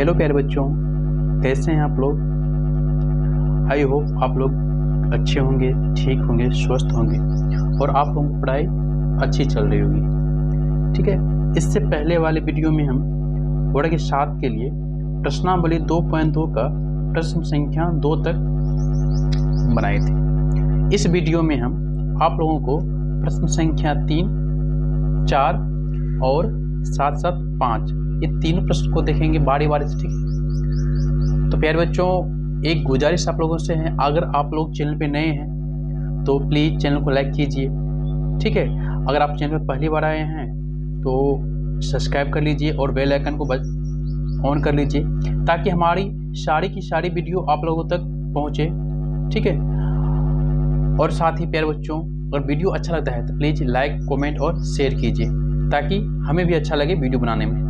Hello प्यारे बच्चों, कैसे हैं आप लोग। आई होप आप लोग अच्छे होंगे, ठीक होंगे, स्वस्थ होंगे और आप लोगों की पढ़ाई अच्छी चल रही होगी। ठीक है, इससे पहले वाले वीडियो में हम वर्ग 7 के लिए प्रश्नावली 2.2 का प्रश्न संख्या 2 तक बनाए थे। इस वीडियो में हम आप लोगों को प्रश्न संख्या 3, 4 और 7, 5 ये तीनों प्रश्न को देखेंगे बारी बारी से। ठीक है, तो प्यारे बच्चों एक गुजारिश आप लोगों से है, अगर आप लोग चैनल पे नए हैं तो प्लीज़ चैनल को लाइक कीजिए। ठीक है, अगर आप चैनल पे पहली बार आए हैं तो सब्सक्राइब कर लीजिए और बेल आइकन को ऑन कर लीजिए ताकि हमारी सारी की सारी वीडियो आप लोगों तक पहुँचे। ठीक है, और साथ ही प्यारे बच्चों अगर वीडियो अच्छा लगता है तो प्लीज़ लाइक, कमेंट और शेयर कीजिए ताकि हमें भी अच्छा लगे वीडियो बनाने में।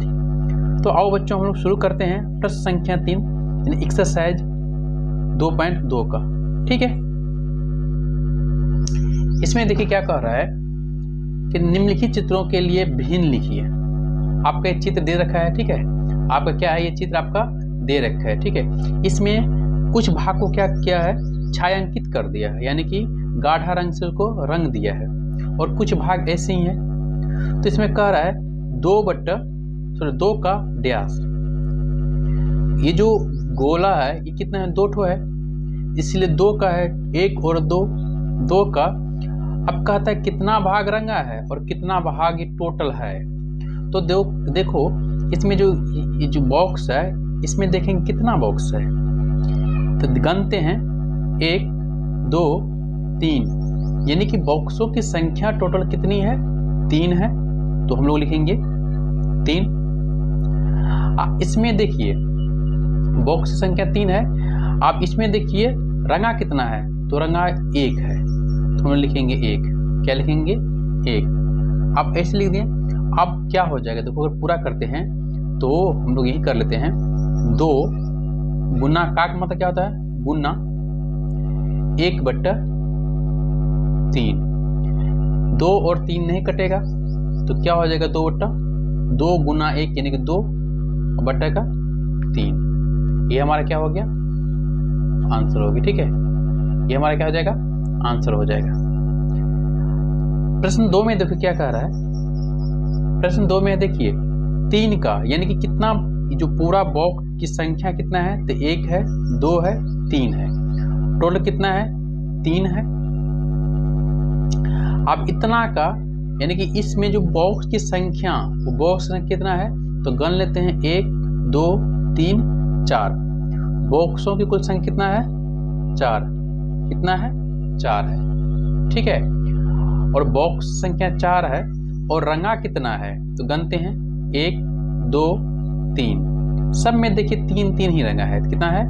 तो आओ बच्चों हम लोग शुरू करते हैं प्रश्न संख्या 3 यानी एक्सरसाइज 2.2 का। ठीक है, इसमें देखिए क्या कह रहा है कि निम्नलिखित चित्रों के लिए भिन्न लिखिए। आपका एक चित्र दे रखा है। ठीक है, आपका क्या है, ये चित्र आपका दे रखा है। ठीक है, इसमें कुछ भाग को क्या किया है, छायांकित कर दिया है यानी कि गाढ़ा रंग से उसको रंग दिया है और कुछ भाग ऐसे ही हैं। तो इसमें कह रहा है 2 का व्यास। ये जो गोला है ये कितना है, 2 ठो है, इसलिए 2 का है 1 और 2 का। अब कहता है कितना भाग रंगा है और कितना भाग ये टोटल है। तो देखो इसमें ये जो बॉक्स है इसमें देखेंगे कितना बॉक्स है, तो गनते हैं 1, 2, 3 यानी कि बॉक्सों की संख्या टोटल कितनी है, 3 है। तो हम लोग लिखेंगे 3। इसमें देखिए बॉक्स की संख्या 3 है। आप इसमें देखिए रंगा कितना है, तो रंगा 1 है, तो हम लिखेंगे 1। क्या लिखेंगे, 1। आप ऐसे लिख दें। अब क्या हो जाएगा, देखो अगर पूरा करते हैं तो हम लोग यही कर लेते हैं 2 गुना का मतलब क्या होता है, गुना 1/3। 2 और 3 नहीं कटेगा तो क्या हो जाएगा, 2 गुना 1 यानी कि 2/3। ये हमारा क्या हो गया, आंसर हो गया। ठीक है, ये हमारा क्या हो जाएगा, आंसर हो जाएगा। प्रश्न 2 में देखो क्या कह रहा है। प्रश्न 2 में देखिए 3 का यानी कि कितना, जो पूरा बॉक्स की संख्या कितना है, तो 1 है, 2 है, 3 है, टोटल कितना है, 3 है। अब इतना का यानी कि इसमें जो बॉक्स की संख्या, वो बॉक्स कितना है, तो गन लेते हैं 1, 2, 3, 4। बॉक्सों की कुल संख्या कितना है, 4। कितना है, 4 है। ठीक है, और बॉक्स संख्या 4 है और रंगा कितना है, तो गनते हैं 1, 2, 3। सब में देखिए 3 ही रंगा है, कितना है,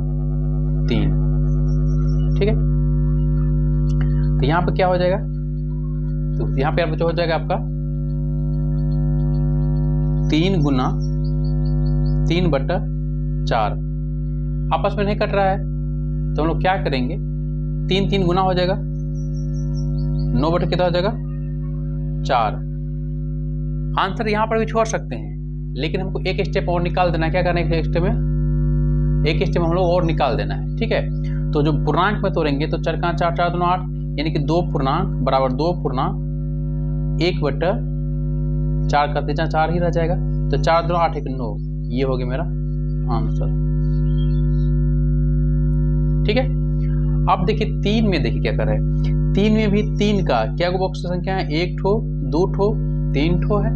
3। ठीक है, तो यहाँ पे क्या हो जाएगा, तो यहाँ पे हो जाएगा आपका 3 गुना 3/4। आपस में नहीं कट रहा है तो हम लोग क्या करेंगे, 3 गुना हो जाएगा, 9 कितना हो जाएगा, 4। आंसर यहाँ पर भी छोड़ सकते हैं लेकिन हमको एक स्टेप और निकाल देना है। क्या करना है, एक स्टेप हम लोग और निकाल देना है। ठीक है, तो जो पूर्णांक में तोड़ेंगे तो 4 का 4, 4 दूना 8 यानी कि 2 पूर्णांक बराबर 2 पूर्णांक 1/4 करते 4 ही रह जाएगा। तो 4 दूना 8, 1 9, ये हो गया मेरा आंसर। ठीक है, अब देखिए 3 में देखिए क्या कर रहे हैं। 3 में भी 3 का क्या बॉक्स की संख्या है, 1 ठो, 2 ठो, 3 ठो है।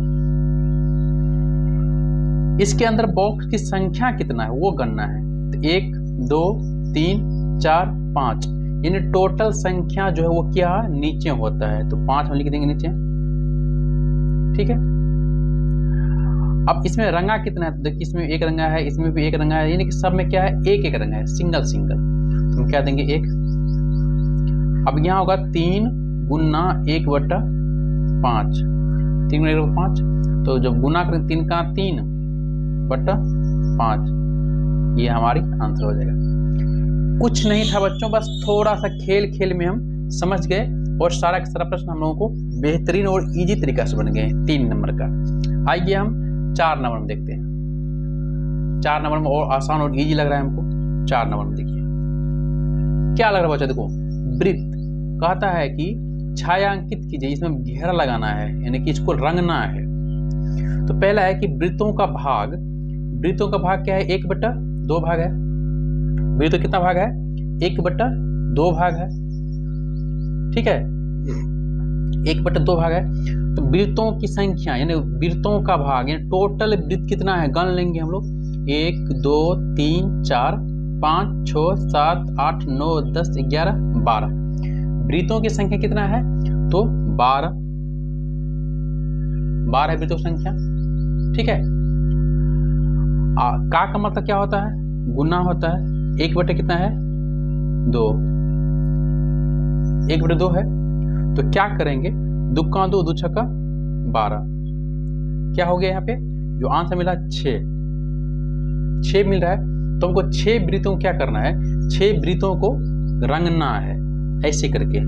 इसके अंदर बॉक्स की संख्या कितना है वो गणना है, तो 1, 2, 3, 4, 5 यानी टोटल संख्या जो है वो क्या नीचे होता है, तो 5 हम लिख देंगे नीचे। ठीक है, अब इसमें रंगा कितना है, तो देखिए इसमें 1 रंगा है, इसमें भी 1 रंगा है, यानी कि सब में क्या है, 1 रंगा है, सिंगल। तो हम क्या देंगे, 1। अब यहाँ होगा 3 गुना 1/5। 3 गुना 1/5, तो जब गुना करें 3 का 3/5, ये हमारी आंसर हो जाएगा। कुछ नहीं था बच्चों, बस थोड़ा सा खेल में हम समझ गए और सारा का सारा प्रश्न हम लोगों को बेहतरीन और इजी तरीका से बन गए 3 नंबर का। आइए हम 4 नंबर में देखते हैं। 4 नंबर में और आसान और इजी लग रहा है हमको। 4 नंबर में देखिए क्या लग रहा है बच्चा, देखो वृत्त कहता है कि छायांकित कीजिए, इसमें घेरा लगाना है यानी कि इसको रंगना है। तो पहला है कि वृत्तों का भाग, वृत्तों का भाग क्या है, 1/2 भाग है। वृत्त कितना भाग है, 1/2 भाग है, ठीक है, 1/2 भाग है। तो वृत्तों की संख्या यानी वृत्तों का भाग यानी टोटल वृत्त कितना है, गण लेंगे हम लोग, 1 2 3 4 5 6 7 8 9 10 11 12। वृत्तों की संख्या कितना है, तो 12 है वृत्तों की संख्या, ठीक है। का मतलब क्या होता है, गुना होता है, 1 कितना है, 2, 1/2 है। तो क्या करेंगे, 2 का 2 2 छक्का 12, क्या हो गया यहाँ पे, जो आंसर मिला 6 मिल रहा है। तो हमको 6 वृत्तों को क्या करना है, 6 वृत्तों को रंगना है, ऐसे करके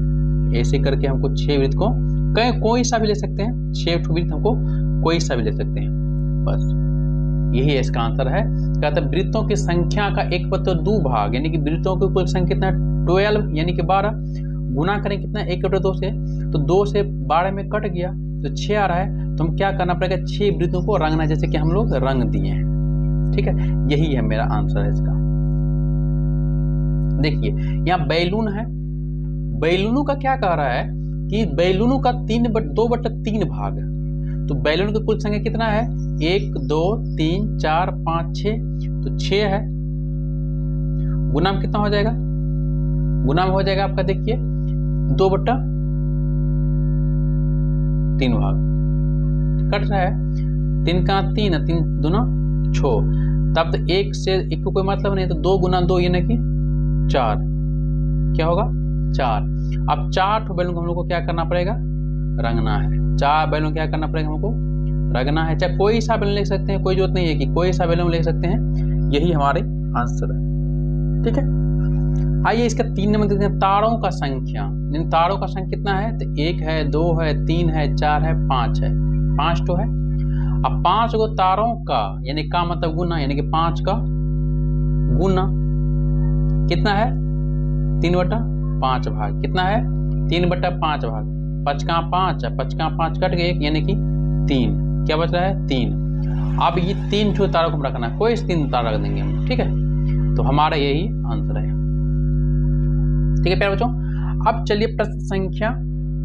हमको 6 वृत्त को कोई सा भी ले सकते हैं, 6 वृत्त हमको कोई सा भी ले सकते हैं, बस यही इसका आंसर है। कहते हैं वृत्तों की संख्या का 1/2 भाग यानी कि वृत्तों की कुल संख्या कितना है, 12 यानी कि 12, गुना करें कितना 1/2 से, तो 2 से 12 में कट गया तो 6 आ रहा है। तो हम क्या करना पड़ेगा, 6 वृत्तों को रंगना, जैसे कि हम लोग रंग दिए हैं, ठीक है, यही है मेरा आंसर है इसका। देखिए यहाँ बैलून है, बैलूनों का क्या कह रहा है कि बैलूनों का 2/3 भाग है। तो बैलून की कुल संख्या कितना है, 1 2 3 4 5 6, तो 6 है। गुना में कितना हो जाएगा, गुना में हो जाएगा आपका, देखिए 2/3 भाग, कट रहा है, 3 का 3 है, 3 दूना 6, तब तो 1 से 1 को कोई मतलब नहीं, तो 2 गुना 2 यानी कि 4, क्या होगा 4। अब 4 बैलून को हम लोग को क्या करना पड़ेगा, रंगना है। 4 बैलून क्या करना पड़ेगा हमको, रंगना है। चाहे कोई सा बैलून ले सकते हैं, कोई जरूरत नहीं है कि कोई सा बैलून ले सकते हैं, यही हमारे आंसर है, ठीक है। आइए इसका 3 नंबर देखते हैं, तारों का संख्या। इन तारों का संख्या कितना है, तो 1 है 2 है 3 है 4 है 5 है, 5 तो है। अब 5 को तारों का यानी का मतलब गुना, यानी कि 5 का गुना कितना है, 3/5 भाग, कितना है 3/5 भाग, 5 का 5 है, 5 का 5 कट गए, यानी कि 3, क्या बच रहा है 3। अब ये 3 ठो तारों को रखना है, कोई 3 तारा रख देंगे हम, ठीक है। तो हमारा यही आंसर है, ठीक है प्यारे बच्चों। अब चलिए प्रश्न संख्या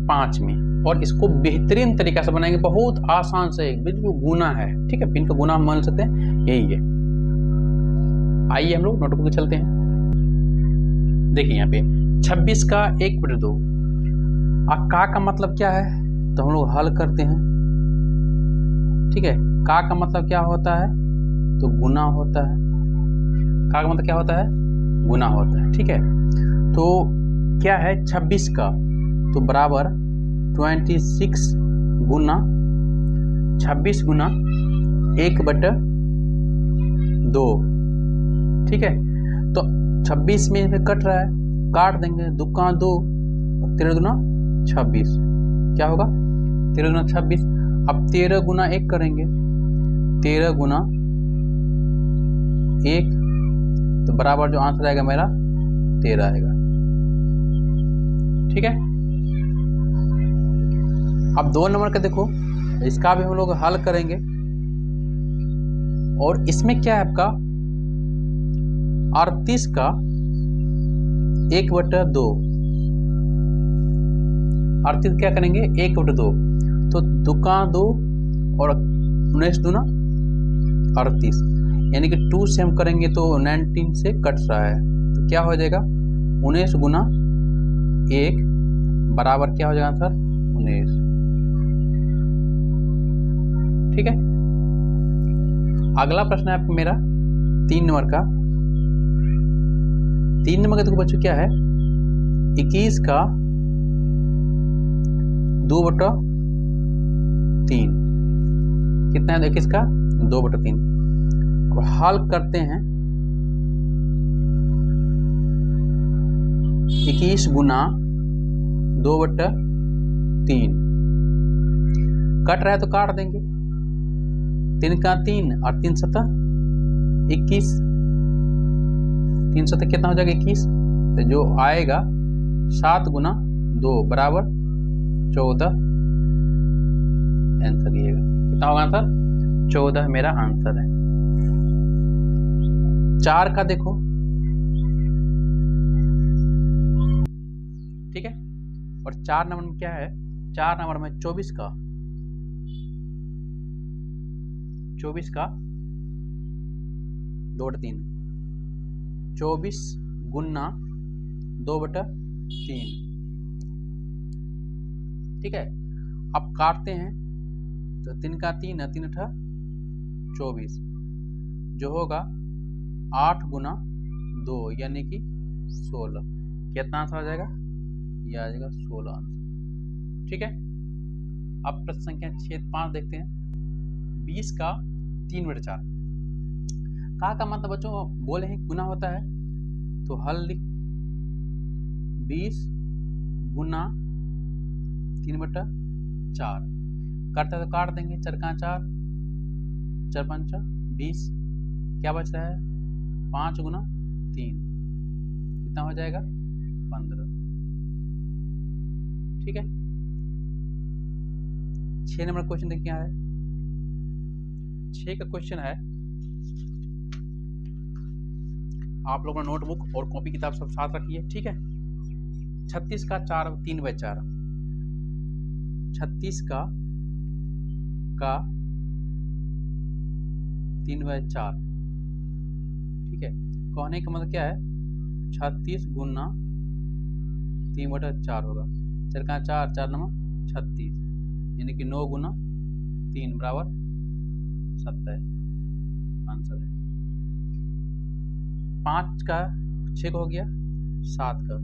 5 में, और इसको बेहतरीन तरीका से बनाएंगे, बहुत आसान से, बिल्कुल गुना है, ठीक है, इनका गुना हम मान सकते हैं, यही है। आइए हम लोग नोटबुक चलते हैं। देखिए यहाँ पे 26 का 1/2, का मतलब क्या है, तो हम लोग हल करते हैं, ठीक है। का मतलब क्या होता है, तो गुना होता है, का मतलब क्या होता है, गुना होता है, ठीक है। तो क्या है 26 का, तो बराबर 26 गुना 26 गुना 1/2, ठीक है। तो 26 में कट रहा है, काट देंगे, 2 का 2 और 13 दूना 26, क्या होगा 13 दूना 26। अब 13 गुना 1 करेंगे, 13 गुना 1, तो बराबर जो आंसर आएगा मेरा 13 आएगा, ठीक है। अब 2 नंबर का देखो, इसका भी हम लोग हल करेंगे, और इसमें क्या है आपका 38 का 1/2, 38 क्या करेंगे 1/2, तो 2 का 2 और 19 दूना 38, यानी कि 2 से हम करेंगे तो 19 से कट रहा है, तो क्या हो जाएगा 19 गुना 1 बराबर क्या हो जाएगा आंसर 19, ठीक है। अगला प्रश्न है आपका मेरा 3 नंबर का। 3 नंबर का देखो बच्चों क्या है, 21 का 2/3, कितना है 21 का 2/3। अब हल करते हैं, 21 गुना 2/3, कट रहा है तो काट देंगे, 3 का 3 और 3 7 21, 3 सतह कितना हो जाएगा 21, तो जो आएगा 7 गुना 2 बराबर 14 आंसर ये कितना होगा आंसर 14 मेरा आंसर है। 4 का देखो, ठीक है, और 4 नंबर में क्या है, 4 नंबर में 24 का 2/3, 24 गुना 2/3, ठीक है। अब काटते हैं तो 3 का 3 है, 3 अठा 24, जो होगा 8 गुना 2 यानी कि 16, कितना आंसर आ जाएगा, ये आ जाएगा 16 आंसर, ठीक है। अब प्रश्न संख्या 6-5 देखते हैं। 20 का 3/4 कहा का मतलब बच्चों बोले हैं गुना होता है, तो हल लिख 20 गुना 3/4 करता है तो काट देंगे, 4 का 4, 4 पंचा 20, क्या बच रहा है 5 गुना 3, कितना हो जाएगा 15, ठीक है। 6 नंबर क्वेश्चन देखिए क्या है। 6 का क्वेश्चन है, आप लोगों ने नोटबुक और कॉपी किताब सब साथ रखिए, ठीक है। 36 का 3/4, 36 का 3/4, ठीक है। कहने का मतलब क्या है 36 गुना 3/4 होगा, 4 का 4, 4 9 36, यानी कि 9 गुना 3 बराबर 70 आंसर है। 5 का 6 का हो गया, 7 का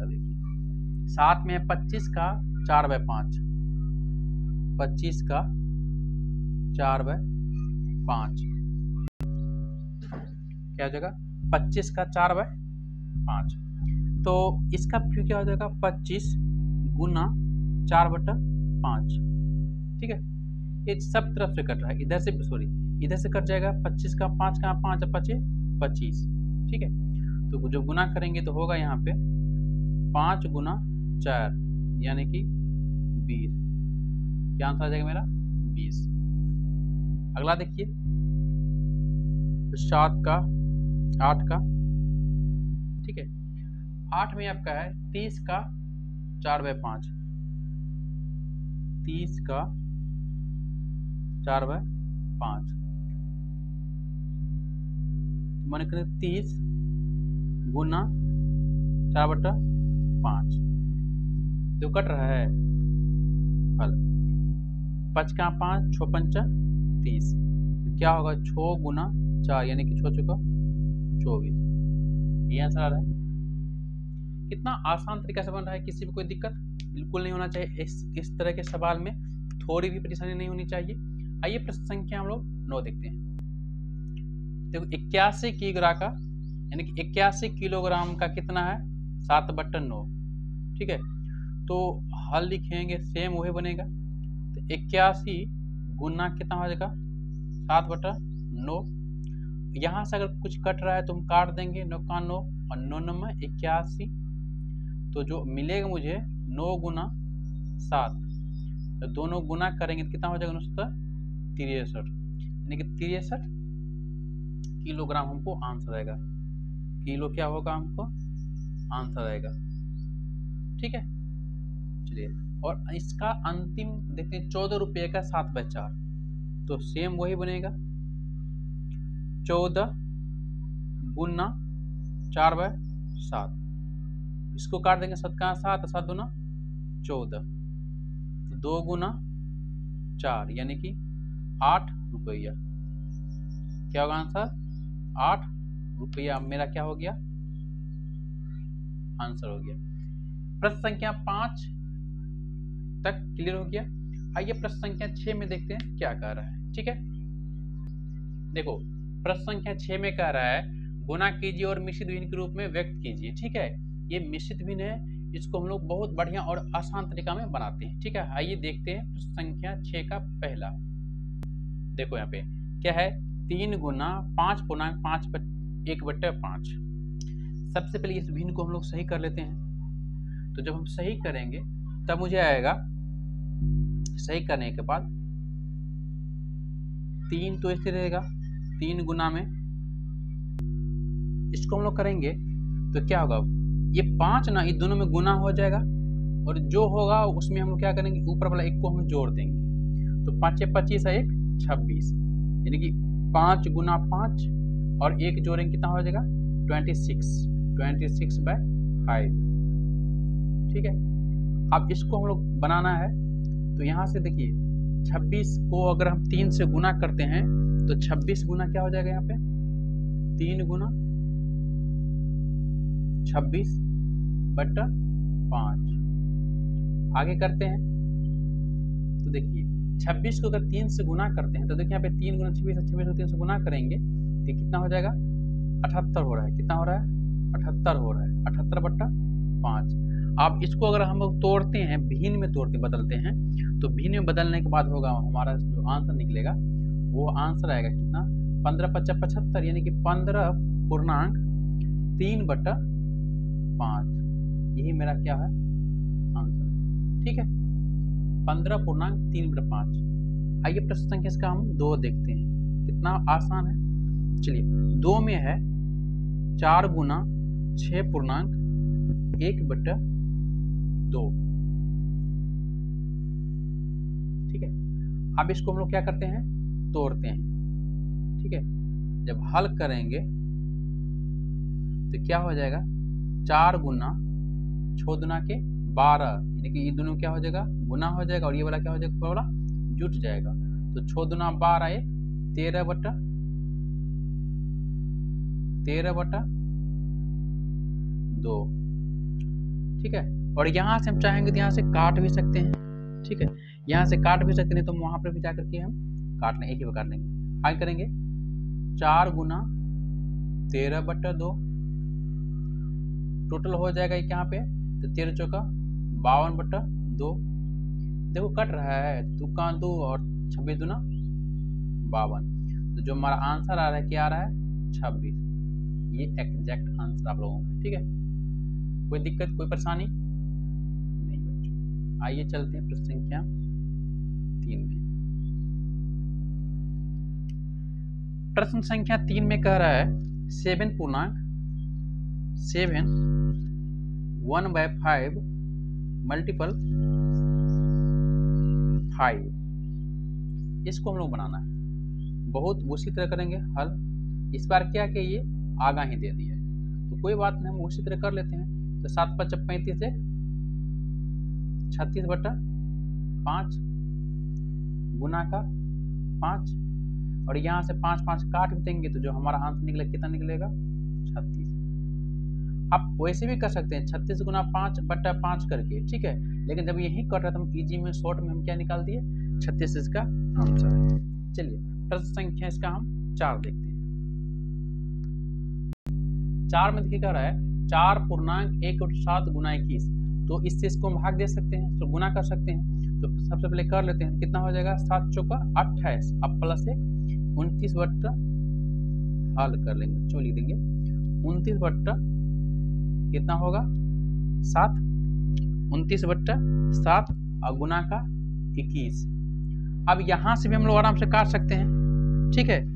देखिए, 7 में 25 का 4/5, 25 का 4/5 क्या हो जाएगा 25 का 4/5, तो इसका फिर क्या हो जाएगा 25 गुना 4/5, ठीक है। ये सब तरफ से कट रहा है, इधर से सॉरी इधर से कट जाएगा, 25 का 5 का 5 25, ठीक है। तो जब गुना करेंगे तो होगा यहाँ पे 5 गुना 4 यानी कि 20, क्या आंसर आ जाएगा मेरा 20। अगला देखिए 7 का 8 का, ठीक है। 8 में आपका है 30 का 4/5, 30 का 4/5, मन करें 30 गुना 4/5, तो कट रहा है हल 5 का 5 6 पंचा 30, तो क्या होगा 6 गुना 4 यानी कि 6 चौका 24, ये आंसर आ रहा है। कितना आसान तरीका से बन रहा है, किसी भी कोई दिक्कत बिल्कुल नहीं होना चाहिए इस तरह के सवाल में, थोड़ी भी परेशानी नहीं होनी चाहिए। आइए प्रश्न संख्या हम लोग 9 देखते हैं। देखो 81 किलोग्राम का यानी कि 81 किलोग्राम का कितना है 7/9, ठीक है। तो हल लिखेंगे सेम वही बनेगा, तो 81 गुना कितना हो जाएगा 7/9, यहाँ से अगर कुछ कट रहा है तो हम काट देंगे, 9 का 9 और 9 9 में 81, तो जो मिलेगा मुझे 9 गुना 7, तो दोनों गुना करेंगे तो कितना हो जाएगा 63, यानी कि 63 किलोग्राम हमको आंसर आएगा, किलो क्या होगा हमको आंसर आएगा, ठीक है। चलिए और इसका अंतिम देखते हैं 14 रुपये का 7/4, तो सेम वही बनेगा 14 गुना 4/7, इसको काट देंगे 7 का 7 7 दूना 14, 2 गुना 4 यानी कि 8 रुपया, क्या होगा आंसर 8 रुपया मेरा क्या हो गया आंसर हो गया। प्रश्न संख्या 5 तक क्लियर हो गया। आइए प्रश्न संख्या 6 में देखते हैं क्या कह रहा है, ठीक है। देखो प्रश्न संख्या 6 में कह रहा है गुना कीजिए और मिश्रित भिन्न के रूप में व्यक्त कीजिए, ठीक है। ये मिश्रित भिन्न है, इसको हम लोग बहुत बढ़िया और आसान तरीका में बनाते हैं, ठीक है। आइए देखते हैं प्रश्न संख्या 6 का पहला। देखो यहाँ पे क्या है 3 गुना 5.5 1/5। सबसे पहले इस भिन्न को हम लोग सही कर लेते हैं। तो जब हम सही करेंगे तब मुझे आएगा, सही करने के बाद 3 तो ऐसे रहेगा, 3 गुना में इसको हम लोग करेंगे तो क्या होगा, ये 5 ना इस दोनों में गुना हो जाएगा और जो होगा उसमें हम लोग क्या करेंगे, ऊपर वाला 1 को हम जोड़ देंगे। तो 5 25 है 1 26, यानी कि 5 गुना 5 और 1 जोड़ेंगे कितना हो जाएगा 26/5। ठीक है, अब इसको हम लोग बनाना है। तो यहाँ से देखिए 26 को अगर हम 3 से गुना करते हैं तो 26 गुना क्या हो जाएगा, यहाँ पे 3 गुना 26/5। आगे करते हैं तो देखिए 26 को अगर 3 से गुना करते हैं तो देखिए यहाँ पे 3 गुना 26 को 3 से गुना करेंगे तो कितना हो जाएगा 78 हो रहा है। कितना हो रहा है 78 हो रहा है, 78/5। अब इसको अगर हम लोग तोड़ते हैं, भिन्न में तोड़ते बदलते हैं तो भिन्न में बदलने के बाद होगा हमारा जो आंसर निकलेगा वो आंसर आएगा कितना 15×5 = 75, यानी कि 15.3/5। यही मेरा क्या है आंसर है। ठीक है, 15.3/5। आइए प्रश्न संख्या इसका हम 2 देखते हैं, कितना आसान है। चलिए 2 में है 4 गुना 6.1/2। ठीक है, अब इसको हम लोग क्या करते हैं, तोड़ते हैं। ठीक है, जब हल करेंगे तो क्या हो जाएगा 4 गुना 6 दुना के 12, यानी कि ये दोनों क्या हो जाएगा गुना हो जाएगा और ये वाला क्या हो जाएगा, वाला जुट जाएगा। तो 6 दुना 12 1 13/2। ठीक है, और यहाँ से हम चाहेंगे तो यहाँ से काट भी सकते हैं। ठीक है, यहाँ से काट भी सकते हैं, तो वहां पर भी जा करके हम काट लेंगे, एक ही बार काट लेंगे। आगे करेंगे 4 गुना 13/2, टोटल हो जाएगा यहाँ पे तो 13 चौका 52/2। देखो कट रहा है, 2 का 2 और 26 दूना 52। तो जो हमारा आंसर आ रहा है क्या आ रहा है 26। ये एग्जैक्ट आंसर आप लोगों का। ठीक है, कोई दिक्कत कोई परेशानी नहीं बच्चों। आइए चलते हैं प्रश्न संख्या 3 में। प्रश्न संख्या 3 में कह रहा है 7.7 1/5 मल्टीपल 5। इसको हम लोग बनाना है, बहुत उसी तरह करेंगे हल। इस बार क्या कि ये आगा ही दे दिया है तो कोई बात नहीं, हम उसी तरह कर लेते हैं। तो 7 × 35 1 36/5 गुना का 5 और यहाँ से 5 5 काट भी देंगे तो जो हमारा आंसर निकलेगा कितना निकलेगा 36। आप वैसे भी कर सकते हैं 36 गुना 5/5 करके। ठीक है, लेकिन जब यही कर रहा था हम इजी में शॉर्ट में हम क्या निकाल दिए 36 इसका आंसर है। चलिए प्रश्न संख्या इसका हम 4 देखते हैं। 4 में देखिए क्या रहा है 4.17 गुना 21। तो इससे इसको हम भाग दे सकते हैं, तो गुना कर सकते हैं। तो सबसे पहले कर लेते हैं, कितना हो जाएगा 7 चौका 28 अब प्लस 1 29 बट्टा हल कर लेंगे, बच्चों लिख देंगे 29 बट्टा कितना होगा 7 29/7 और गुना का 21। अब यहाँ से भी हम लोग आराम से काट सकते हैं। ठीक है,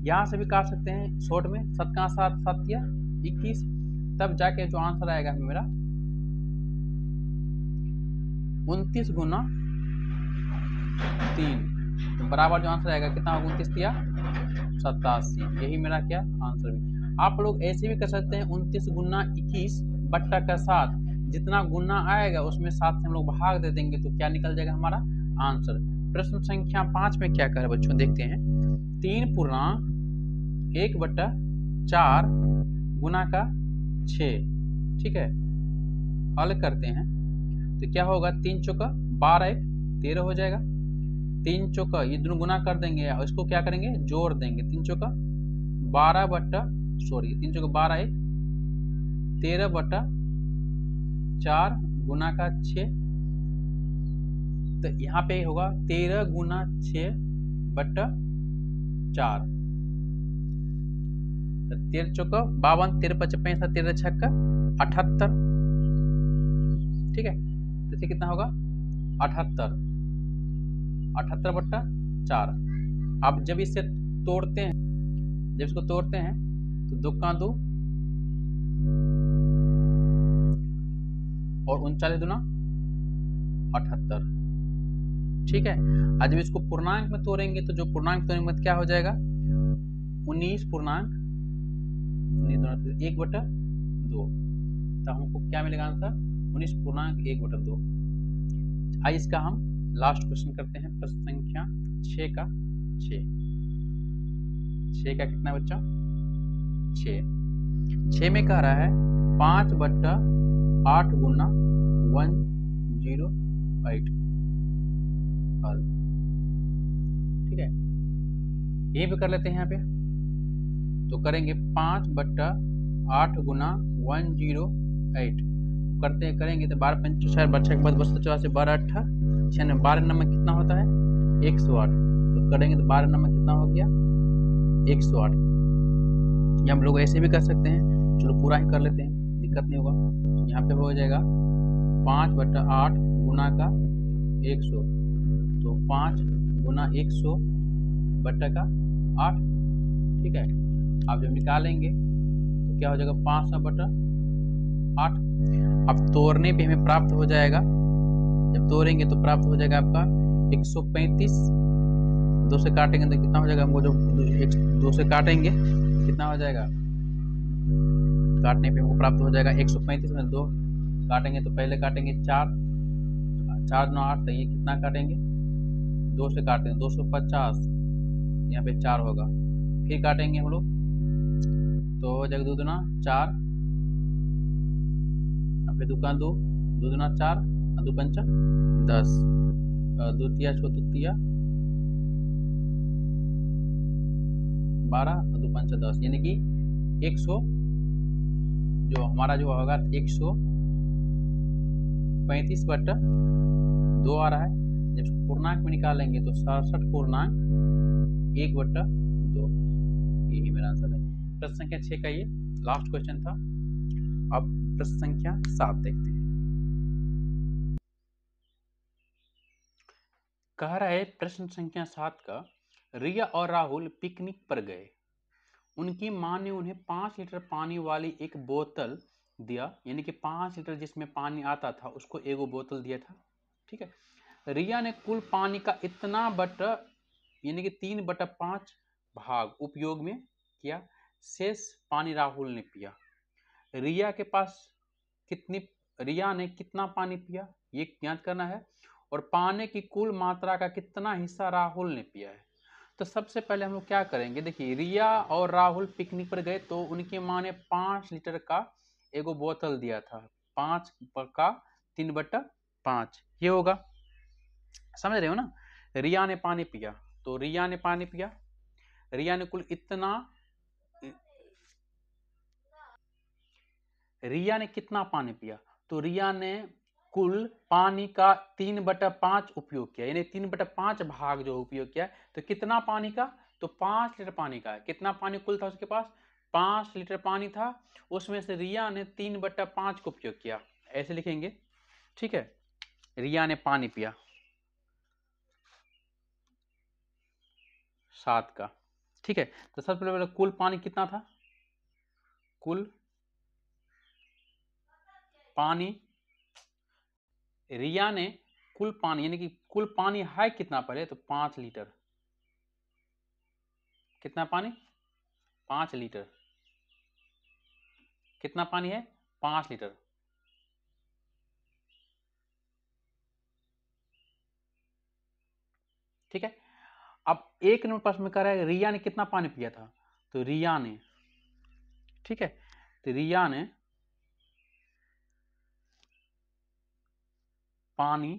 यहाँ से भी काट सकते हैं शॉर्ट में, 7 का 7 7 या 21, तब जाके जो आंसर आएगा मेरा 29 गुना 3 तो बराबर जो आंसर आएगा कितना होगा 29 या 87। यही मेरा क्या आंसर भी। आप लोग ऐसे भी कर सकते हैं 29 गुना 21 बट्टा का 7, जितना गुना आएगा उसमें 7 से हम लोग भाग दे देंगे तो क्या निकल जाएगा हमारा आंसर। प्रश्न संख्या 5 में क्या कर बच्चों देखते हैं 3.1/4 गुना का 6। ठीक है, हल करते हैं तो क्या होगा 3 चौका 12 1 13 हो जाएगा। 3 चौका ये दोनों गुना कर देंगे और इसको क्या करेंगे जोड़ देंगे। 3 चौका 12 1 13/4 गुना का 6। तो यहाँ पे होगा 13 गुना 6/4 4, 13 चौका 52, 13 पचे 65, 13 छक्का 78। ठीक है, तो ये कितना होगा 78, 78/4। अब जब इसे तोड़ते हैं, जब इसको तोड़ते हैं तो 2 का 2 और 39 दूना 78। ठीक है, आज जब इसको पूर्णांक में तोड़ेंगे तो जो पूर्णांक तोड़ेंगे क्या हो जाएगा 19/1/2। तो हमको क्या मिलेगा आंसर 19/1/2। आइए इसका हम लास्ट क्वेश्चन करते हैं, प्रश्न संख्या 6 का 6 का कितना बच्चा 6 में कह रहा है 5/8 गुना 108 हल। ठीक है, ये भी कर लेते हैं यहाँ पे, तो करेंगे 5/8 गुना 108 करेंगे तो 12 5 6 बच्चे के बाद 284 12 8 96, 12 नंबर कितना होता है 108। तो करेंगे तो 12 नंबर कितना हो गया 108। ये हम लोग ऐसे भी कर सकते हैं, चलो पूरा ही कर लेते हैं, दिक्कत नहीं होगा। यहाँ पे हो जाएगा 5/8 गुना का 100, तो 5 गुना 100 बट्टा का 8। ठीक है, आप जब निकालेंगे तो क्या हो जाएगा 500/8। अब तोड़ने पे हमें प्राप्त हो जाएगा, जब तोड़ेंगे तो प्राप्त हो जाएगा आपका 135। 2 से काटेंगे तो कितना हो जाएगा, हमको जो 2 से काटेंगे कितना हो जाएगा, काटने पे हमको प्राप्त हो जाएगा 135 में 2 काटेंगे तो पहले काटेंगे 4 4 9 8, तो ये कितना काटेंगे 2 से काटेंगे 250, यहाँ पे 4 होगा। फिर काटेंगे हम लोग तो हो जाएगा 2 दूना 4, फिर 2 का 2 2 दूना 4 2 पंचा 10, 2 तिया 6 2 तिया 12 2 पंचा 10, यानी कि 100 जो हमारा जो होगा 135/2 आ रहा है। जब पूर्णांक में निकालेंगे तो 67/1/2, यही मेरा आंसर है। प्रश्न संख्या 6 का ये लास्ट क्वेश्चन था। अब प्रश्न संख्या 7 देखते हैं। कह रहा है प्रश्न संख्या 7 का, रिया और राहुल पिकनिक पर गए। उनकी मां ने उन्हें 5 लीटर पानी वाली एक बोतल दिया, यानी कि 5 लीटर जिसमें पानी आता था उसको एगो बोतल दिया था। ठीक है, रिया ने कुल पानी का इतना बटा यानी कि 3/5 भाग उपयोग में किया, शेष पानी राहुल ने पिया। रिया ने कितना पानी पिया ये ज्ञात करना है, और पानी की कुल मात्रा का कितना हिस्सा राहुल ने पिया है। तो सबसे पहले हम लोग क्या करेंगे, देखिए रिया और राहुल पिकनिक पर गए तो उनकी माँ ने 5 लीटर का एगो बोतल दिया था, 5 का 3/5 ये होगा, समझ रहे हो ना। रिया ने पानी पिया, तो रिया ने पानी पिया, रिया ने कुल इतना, रिया ने कितना पानी पिया, तो रिया ने कुल पानी का 3/5 उपयोग किया, यानी 3/5 भाग जो उपयोग किया। तो कितना पानी का, तो 5 लीटर पानी का। कितना पानी कुल था उसके पास 5 लीटर पानी था, उसमें से रिया ने 3/5 को उपयोग किया, ऐसे लिखेंगे। ठीक है, रिया ने पानी पिया 7 का। ठीक है, तो सबसे पहले कुल पानी कितना था, कुल पानी रिया ने कुल पानी यानी कि कुल पानी है कितना पहले, तो 5 लीटर। कितना पानी 5 लीटर। कितना पानी है 5 लीटर। ठीक है, अब 1 नंबर प्रश्न में कह रहा है रिया ने कितना पानी पिया था, तो रिया ने, ठीक है, तो रिया ने पानी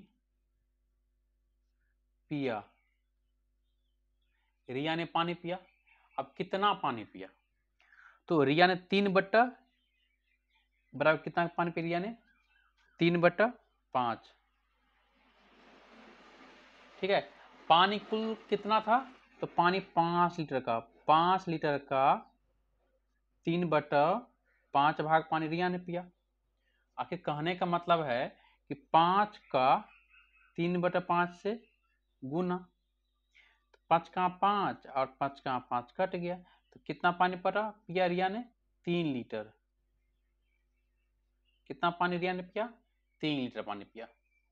पिया, रिया ने पानी पिया। अब कितना पानी पिया, तो रिया ने 3/5 बराबर कितना पानी पिया, रिया ने 3/5। ठीक है, पानी कुल कितना था तो पानी 5 लीटर का, 5 लीटर का 3/5 भाग पानी रिया ने पिया। आखिर कहने का मतलब है कि 5 का 3/5 से गुना, 5 का 5 और 5 का 5 कट गया, तो कितना पानी पिया रिया ने? 3 लीटर। कितना पानी रिया ने पिया? 3 लीटर पानी पिया।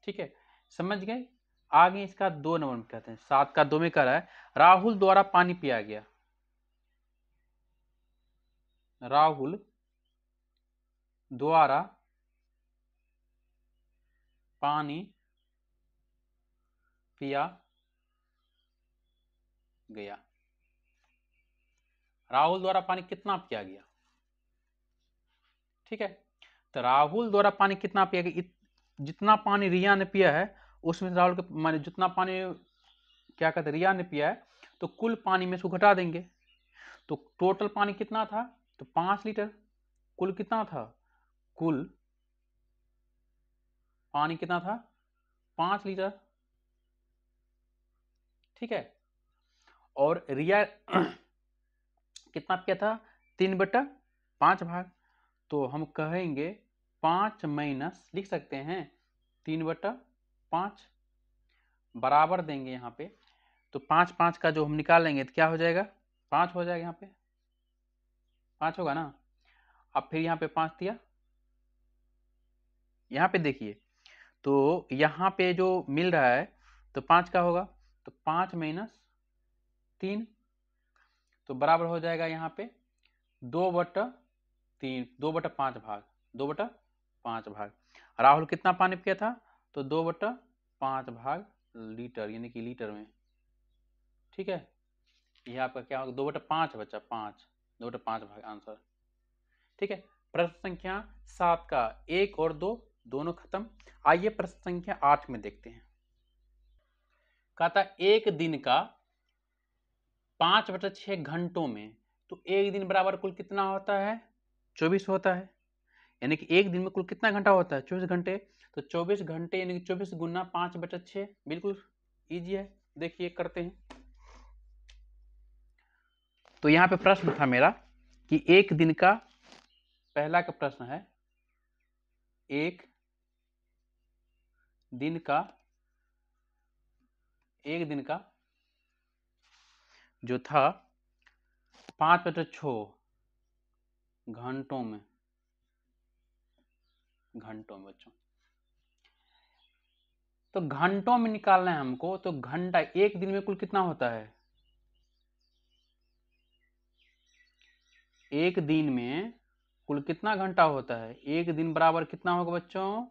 ठीक है, समझ गए। आगे इसका 2 नंबर में कहते हैं, 7 का 2 में कह रहा है राहुल द्वारा पानी पिया गया। राहुल द्वारा पानी पिया गया। राहुल द्वारा पानी कितना पिया गया? ठीक है, तो राहुल द्वारा पानी कितना पिया गया? जितना पानी रिया ने पिया है उसमें से राहुल के माने जितना पानी क्या कहते रिया ने पिया है, तो कुल पानी में इसको घटा देंगे। तो टोटल पानी कितना था? तो 5 लीटर। कुल कितना था? कुल पानी कितना था? 5 लीटर। ठीक है, और रिया कितना पिया था? 3/5 भाग। तो हम कहेंगे 5 माइनस, लिख सकते हैं 3/5 बराबर देंगे यहाँ पे। तो 5 का जो हम निकालेंगे तो क्या हो जाएगा? 5 हो जाएगा। यहाँ पे 5 होगा ना। अब फिर यहाँ पे 5 दिया, यहाँ पे देखिए, तो यहाँ पे जो मिल रहा है तो 5 का होगा, तो 5 माइनस 3, तो बराबर हो जाएगा यहाँ पे 2/3, 2/5 भाग, 2/5 भाग। राहुल कितना पानी पिया था? तो 2/5 भाग लीटर, यानी कि लीटर में। ठीक है, यह आपका क्या होगा? 2/5 बचा, 5, 2/5 भाग आंसर। ठीक है, प्रश्न संख्या 7 का 1 और 2 दोनों खत्म। आइए प्रश्न संख्या 8 में देखते हैं। कहता एक दिन का 5/6 घंटों में, तो एक दिन बराबर कुल कितना होता है? 24 होता है। यानी कि एक दिन में कुल कितना घंटा होता है? 24 घंटे। तो 24 घंटे यानी कि 24 गुना 5/6, बिल्कुल इजी है। देखिए करते हैं। तो यहाँ पे प्रश्न था मेरा कि एक दिन का, पहला का प्रश्न है एक दिन का जो था 5/6 घंटों में बच्चों, तो घंटों में निकालना है हमको। तो घंटा एक दिन में कुल कितना होता है? एक दिन में कुल कितना घंटा होता है? एक दिन बराबर कितना होगा बच्चों?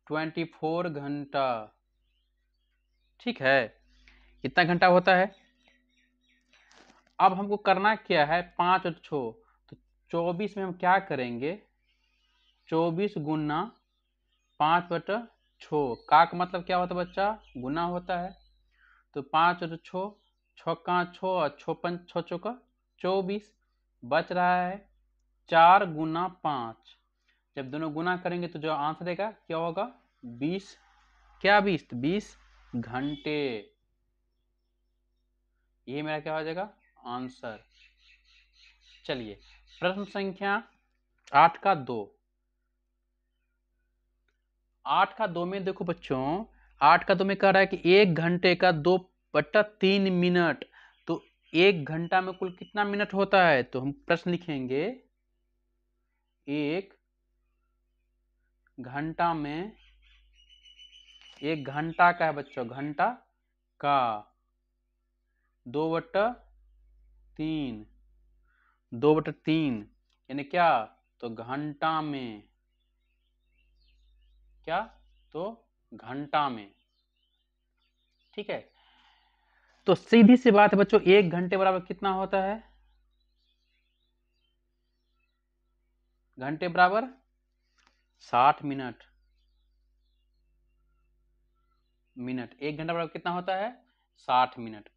24 घंटा। ठीक है, कितना घंटा होता है? अब हमको करना क्या है? 5 और 6, तो 24 में हम क्या करेंगे? 24 गुना 5/6 का मतलब क्या होता है बच्चा? गुना होता है। तो 5 और 6, 6 का 6 और 6 चौका 24, बच रहा है 4 गुना 5। जब दोनों गुना करेंगे तो जो आंसर देगा क्या होगा? 20। क्या 20? 20 घंटे। ये मेरा क्या हो जाएगा? आंसर। चलिए प्रश्न संख्या 8 का 2। 8 का 2 में देखो बच्चों, 8 का 2 में कह रहा है कि 1 घंटे का 2/3 मिनट। तो 1 घंटा में कुल कितना मिनट होता है? तो हम प्रश्न लिखेंगे 1 घंटा में, 1 घंटा का है बच्चों, घंटा का 2/3, 2/3 यानी क्या? तो घंटा में, क्या? तो घंटा में। ठीक है, तो सीधी सी बात है बच्चों, 1 घंटे बराबर कितना होता है? घंटे बराबर 60 मिनट। 1 घंटा बराबर कितना होता है? 60 मिनट।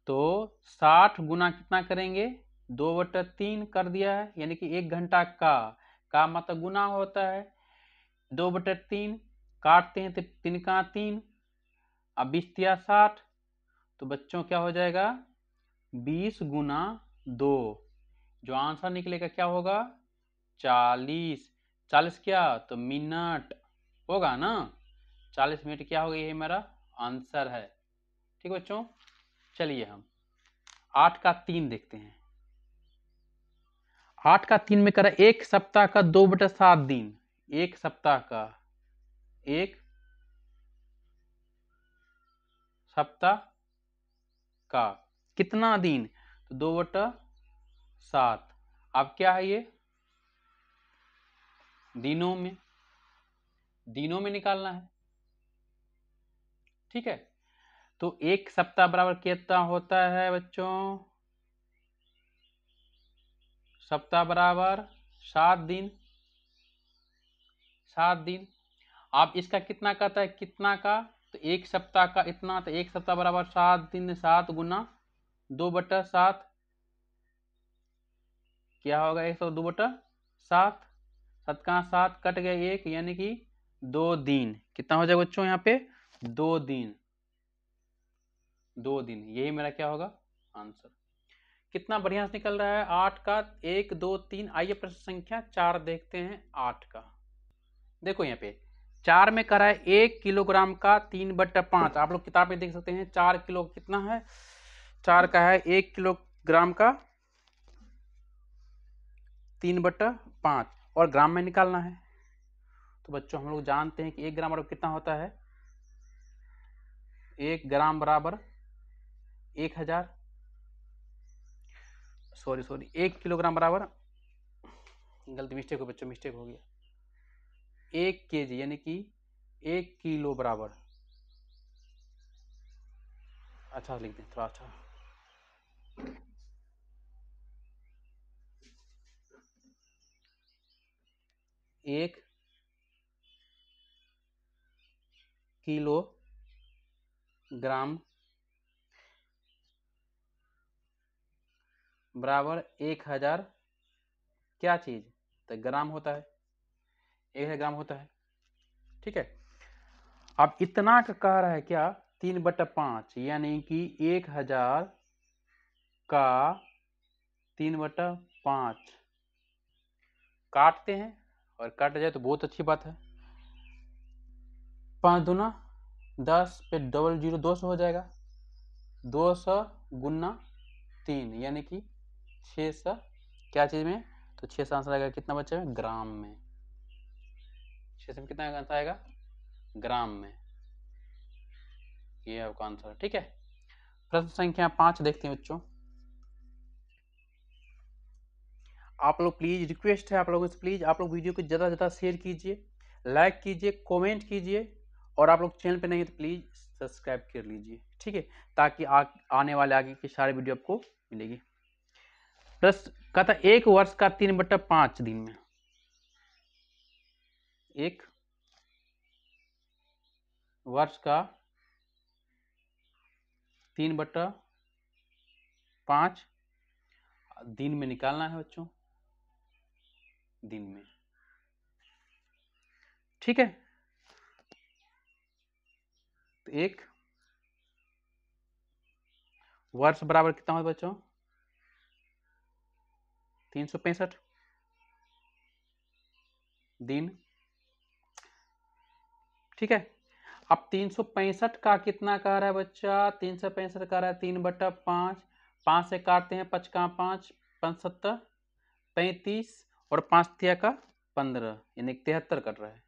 तो 60 गुना कितना करेंगे? 2/3 कर दिया है, यानी कि 1 घंटा का मतलब गुना होता है। 2/3 काटते हैं तो 3 का 3, अब 20 या 60, तो बच्चों क्या हो जाएगा 20 गुना 2, जो आंसर निकलेगा क्या होगा 40। 40 क्या तो मिनट होगा ना, 40 मिनट क्या होगा, ये मेरा आंसर है। ठीक बच्चों, चलिए हम 8 का 3 देखते हैं। 8 का 3 में करा एक सप्ताह का 2/7 दिन, एक सप्ताह का, एक सप्ताह का कितना दिन, तो 2/7। अब क्या है ये दिनों में निकालना है। ठीक है, तो एक सप्ताह बराबर कितना होता है बच्चों, सप्ताह बराबर 7 दिन, 7 दिन। आप इसका कितना कहता है, कितना का, तो एक सप्ताह का इतना, तो एक सप्ताह बराबर 7 दिन, 7 गुना 2/7 क्या होगा 102/7, 7 का 7 कट गया 1, यानी कि 2 दिन। कितना हो जाएगा बच्चों यहाँ पे 2 दिन, 2 दिन, यही मेरा क्या होगा आंसर। कितना बढ़िया से निकल रहा है 8 का 1 2 3। आइए प्रश्न संख्या 4 देखते हैं 8 का। देखो यहाँ पे 4 में करा है 1 किलोग्राम का 3/5। आप लोग किताब में देख सकते हैं 4 किलो कितना है, 4 का है 1 किलोग्राम का 3/5 और ग्राम में निकालना है। तो बच्चों हम लोग जानते हैं कि 1 ग्राम बराबर कितना होता है, 1 ग्राम बराबर 1000, सॉरी 1 किलोग्राम बराबर, गलती मिस्टेक हो बच्चों, मिस्टेक हो गया, 1 kg यानी कि 1 किलो बराबर, अच्छा लिख दें थोड़ा अच्छा, 1 किलो ग्राम बराबर 1000 क्या चीज, तो ग्राम होता है, 1000 ग्राम होता है। ठीक है, अब इतना का कह रहा है क्या 3/5, यानी कि 1000 का 3/5 काटते हैं, और काट जाए तो बहुत अच्छी बात है, 5 दूना 10 पे डबल 0 200 हो जाएगा, 200 गुना 3 यानी कि 600 क्या चीज में, तो 600 आंसर आएगा कितना बच्चे में, ग्राम में, 600 में कितना आंसर आएगा ग्राम में, ये आपका आंसर। ठीक है, प्रश्न संख्या 5 देखते हैं बच्चों। आप लोग प्लीज रिक्वेस्ट है आप लोगों से, प्लीज आप लोग वीडियो को ज़्यादा से ज़्यादा शेयर कीजिए, लाइक कीजिए, कमेंट कीजिए, और आप लोग चैनल पे नहीं है तो प्लीज सब्सक्राइब कर लीजिए। ठीक है, ताकि आने वाले आगे की सारे वीडियो आपको मिलेगी। प्रश्न कहता 1 वर्ष का 3/5 दिन में, 1 वर्ष का 3/5 दिन में निकालना है बच्चों, दिन में। ठीक है, तो 1 वर्ष बराबर कितना हो बच्चों 365 दिन। ठीक है, अब 365 का कितना कह रहा है बच्चा, 365 कह रहा है 3/5, 5 से काटते हैं 5 का 5, 5 7 35 और 5 तिया का 15 यानी 73 कट रहा है,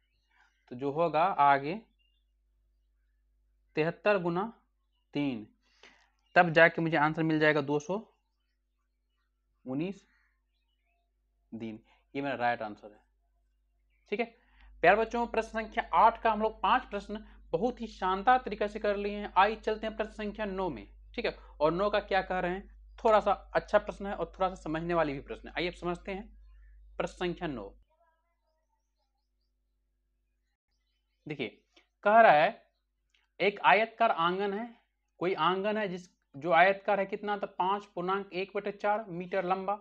तो जो होगा आगे 73 गुना 3, तब जाके मुझे आंसर मिल जाएगा 219 दिन, ये मेरा राइट आंसर है। ठीक है प्यारे बच्चों, प्रश्न संख्या 8 का हम लोग 5 प्रश्न बहुत ही शानदार तरीके से कर लिए हैं। आइए चलते हैं प्रश्न संख्या 9 में। ठीक है, और 9 का क्या कह रहे हैं, थोड़ा सा अच्छा प्रश्न है और थोड़ा सा समझने वाली भी प्रश्न है। आइए अब समझते हैं प्रश्न संख्या 9। देखिए कह रहा है एक आयतकार आंगन है, कोई आंगन है जो आयतकार है कितना, तो 5.1/4 मीटर लंबा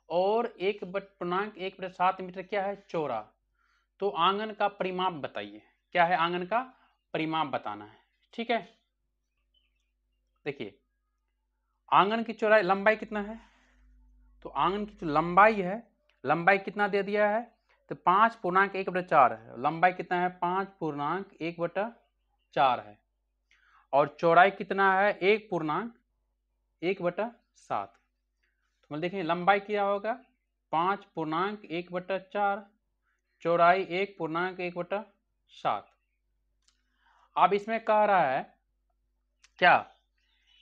और 1.1/7 मीटर क्या है चौड़ा। तो आंगन का परिमाप बताइए, क्या है आंगन का परिमाप बताना है। ठीक है, देखिए आंगन की चौड़ाई लंबाई कितना है, तो आंगन की जो लंबाई है, लंबाई कितना दे दिया है, तो 5.1/4 है। लंबाई कितना है, 5.1/4 है। और चौड़ाई कितना है, 1.1/7। तो मतलब देखिए लंबाई क्या होगा 5.1/4, चौड़ाई 1.1/7। अब इसमें कह रहा है क्या,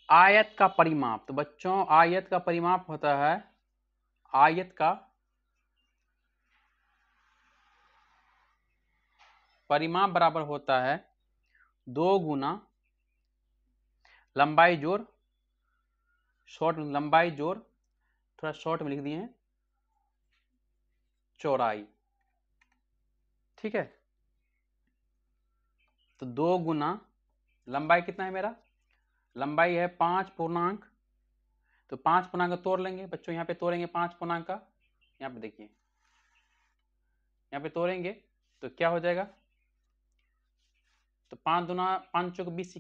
आयत का परिमाप। तो बच्चों आयत का परिमाप होता है, आयत का परिमाप बराबर होता है 2 गुना लंबाई जोड़, शॉर्ट लंबाई जोड़, थोड़ा शॉर्ट में लिख दिए हैं, चौड़ाई। ठीक है, तो 2 गुना लंबाई कितना है मेरा, लंबाई है 5 पूर्णांक, तो 5 पूर्णांक तोड़ लेंगे बच्चों, यहाँ पे तोड़ेंगे 5 पूर्णांक का, यहाँ पे देखिए यहाँ पे तोड़ेंगे तो क्या हो जाएगा, तो 5 दूना 5 चौक 20,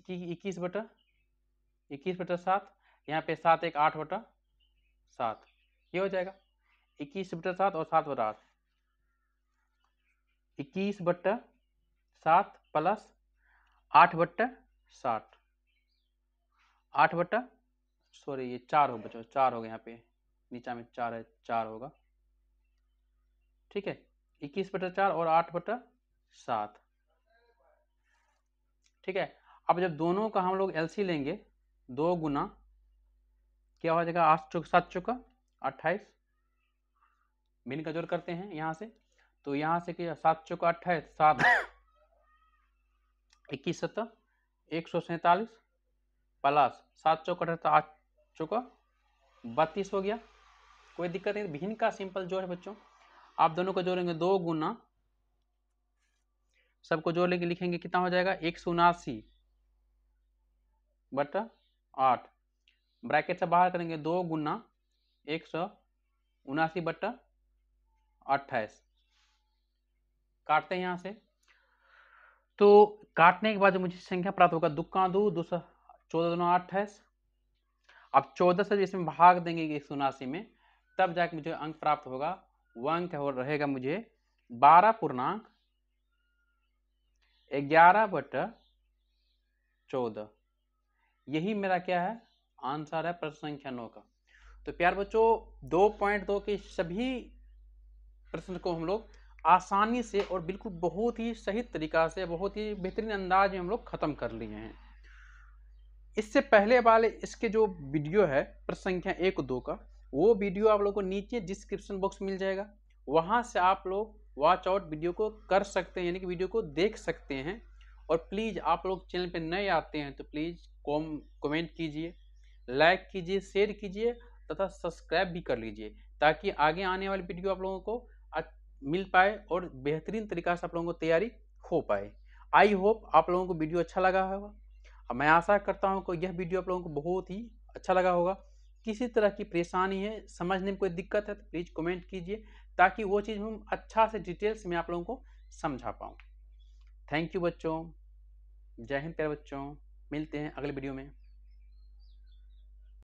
21/7, यहाँ पे 7 1 8/7, ये हो जाएगा 21/7 और 7/8, 21/7 प्लस 8/7, 8 सॉरी ये 4 हो बच्चों, 4 हो गया, यहाँ पे नीचा में 4 है, 4 होगा। ठीक है, 21/4 और 8/7। ठीक है, अब जब दोनों का हम लोग एलसी लेंगे, 2 गुना क्या हो जाएगा, 8 चौक 7 चौका 28, भिन्न का जोड़ करते हैं यहाँ से, तो यहाँ से क्या 7 चौका 28, 7 21 7 147 प्लस 7 चौक 78, 8 चौका 32 हो गया। कोई दिक्कत नहीं, भिन्न का सिंपल जोड़ है बच्चों। आप दोनों को जोड़ेंगे 2 गुना, सबको जोड़ लेके लिखेंगे कितना हो जाएगा 179/8, ब्रैकेट से बाहर करेंगे 2 गुना 179/28, काटते हैं यहाँ से, तो काटने के बाद जो मुझे संख्या प्राप्त होगा, दुक्का 2 214 2 28, अब 14 से इसमें भाग देंगे 179 में, तब जाके मुझे अंक प्राप्त होगा। वो अंक रहेगा मुझे 12.11/14, यही मेरा क्या है आंसर है प्रश्न संख्या 9 का। तो प्यार बच्चों 2.2 के सभी प्रश्न को हम लोग आसानी से और बिल्कुल बहुत ही सही तरीका से, बहुत ही बेहतरीन अंदाज में हम लोग खत्म कर लिए हैं। इससे पहले वाले इसके जो वीडियो है प्रश्न संख्या 1 2 का, वो वीडियो आप लोगों को नीचे डिस्क्रिप्शन बॉक्स मिल जाएगा, वहां से आप लोग वॉच आउट वीडियो को कर सकते हैं, यानी कि वीडियो को देख सकते हैं। और प्लीज़ आप लोग चैनल पे नए आते हैं तो प्लीज़ कमेंट कीजिए, लाइक कीजिए, शेयर कीजिए तथा सब्सक्राइब भी कर लीजिए, ताकि आगे आने वाली वीडियो आप लोगों को मिल पाए और बेहतरीन तरीका से आप लोगों को तैयारी हो पाए। आई होप आप लोगों को वीडियो अच्छा लगा होगा। मैं आशा करता हूं कि यह वीडियो आप लोगों को बहुत ही अच्छा लगा होगा। किसी तरह की परेशानी है, समझने में कोई दिक्कत है तो प्लीज़ कमेंट कीजिए, ताकि वो चीज़ हम अच्छा से डिटेल्स में आप लोगों को समझा पाऊँ। थैंक यू बच्चों, जय हिंद प्यारे बच्चों, मिलते हैं अगले वीडियो में।